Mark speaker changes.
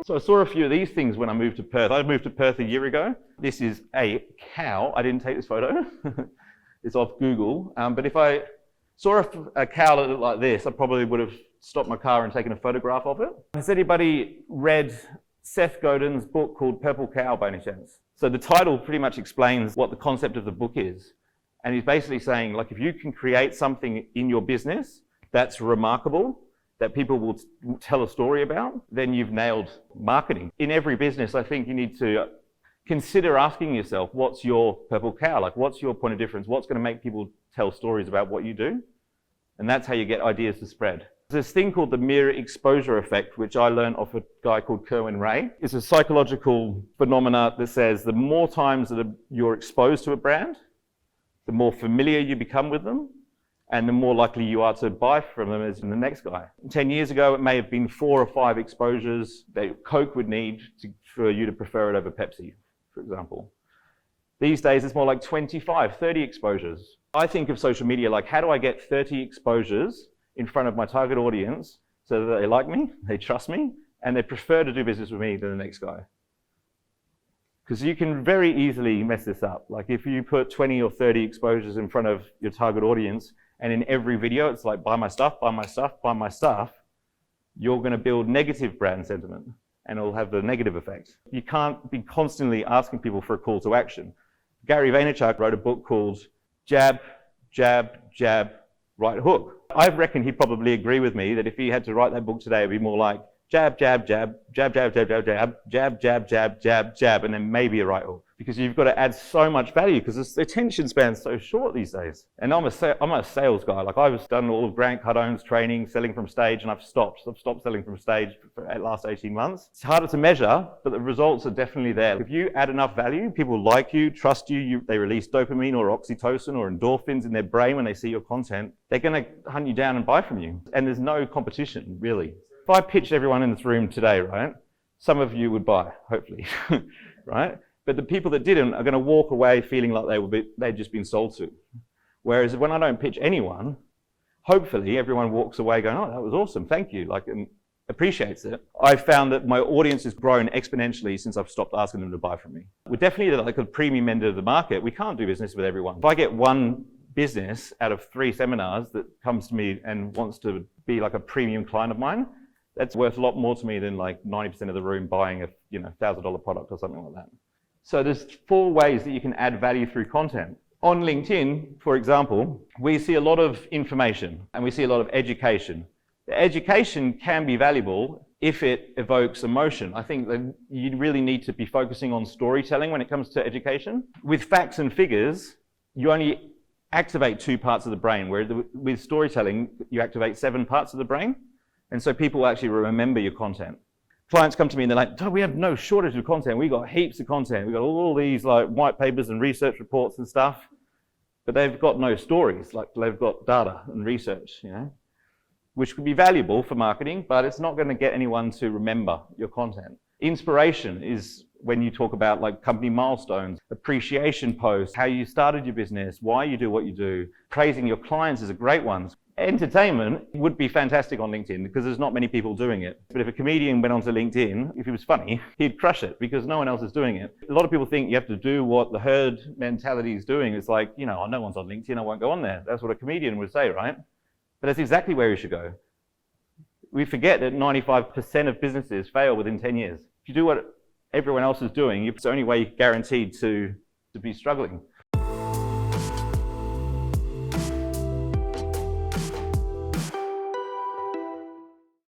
Speaker 1: So I saw a few of these things when I moved to Perth. I moved to Perth a year ago. This is a cow. I didn't take this photo. It's off Google. But if I saw a cow that looked like this, I probably would have stopped my car and taken a photograph of it. Has anybody read Seth Godin's book called Purple Cow by any chance? So the title pretty much explains what the concept of the book is. And he's basically saying, like, if you can create something in your business that's remarkable, that people will tell a story about, then you've nailed marketing. In every business, I think you need to consider asking yourself, what's your purple cow? Like, what's your point of difference? What's going to make people tell stories about what you do? And that's how you get ideas to spread. There's this thing called the mirror exposure effect, which I learned off a guy called Kerwin Rae. It's a psychological phenomena that says the more times that you're exposed to a brand, the more familiar you become with them, and the more likely you are to buy from them as the next guy. 10 years ago, it may have been 4 or 5 exposures that Coke would need for you to prefer it over Pepsi, for example. These days, it's more like 25, 30 exposures. I think of social media like, how do I get 30 exposures in front of my target audience so that they like me, they trust me, and they prefer to do business with me than the next guy? Because you can very easily mess this up. Like if you put 20 or 30 exposures in front of your target audience, and in every video, it's like, buy my stuff, buy my stuff, buy my stuff, you're going to build negative brand sentiment, and it'll have the negative effect. You can't be constantly asking people for a call to action. Gary Vaynerchuk wrote a book called Jab, Jab, Jab, Right Hook. I reckon he'd probably agree with me that if he had to write that book today, it'd be more like jab, jab, jab, jab, jab, jab, jab, jab, jab, jab, jab, jab, jab, and then maybe a right hook. Because you've got to add so much value because the attention span's so short these days. And I'm a sales guy. Like I've done all of Grant Cardone's training, selling from stage, and I've stopped selling from stage for the last 18 months. It's harder to measure, but the results are definitely there. If you add enough value, people like you, trust you, they release dopamine or oxytocin or endorphins in their brain when they see your content, they're going to hunt you down and buy from you. And there's no competition, really. If I pitched everyone in this room today, right, some of you would buy, hopefully, right? But the people that didn't are going to walk away feeling like they'd just been sold to. Whereas when I don't pitch anyone, hopefully everyone walks away going, oh, that was awesome, thank you, like, and appreciates it. I've found that my audience has grown exponentially since I've stopped asking them to buy from me. We're definitely like a premium end of the market. We can't do business with everyone. If I get one business out of 3 seminars that comes to me and wants to be like a premium client of mine, that's worth a lot more to me than like 90% of the room buying a $1,000 product or something like that. So there's 4 ways that you can add value through content. On LinkedIn, for example, we see a lot of information and we see a lot of education. The education can be valuable if it evokes emotion. I think that you really need to be focusing on storytelling when it comes to education. With facts and figures, you only activate 2 parts of the brain, whereas with storytelling, you activate 7 parts of the brain. And so people will actually remember your content. Clients come to me and they're like, oh, we have no shortage of content. We've got heaps of content. We've got all these like white papers and research reports and stuff, but they've got no stories. Like they've got data and research, which could be valuable for marketing, but it's not going to get anyone to remember your content. Inspiration is when you talk about like company milestones, appreciation posts, how you started your business, why you do what you do. Praising your clients is a great one. Entertainment would be fantastic on LinkedIn because there's not many people doing it. But if a comedian went onto LinkedIn, if he was funny, he'd crush it because no one else is doing it. A lot of people think you have to do what the herd mentality is doing. It's like, no one's on LinkedIn, I won't go on there. That's what a comedian would say, right? But that's exactly where you should go. We forget that 95% of businesses fail within 10 years. If you do what everyone else is doing, it's the only way you're guaranteed to be struggling.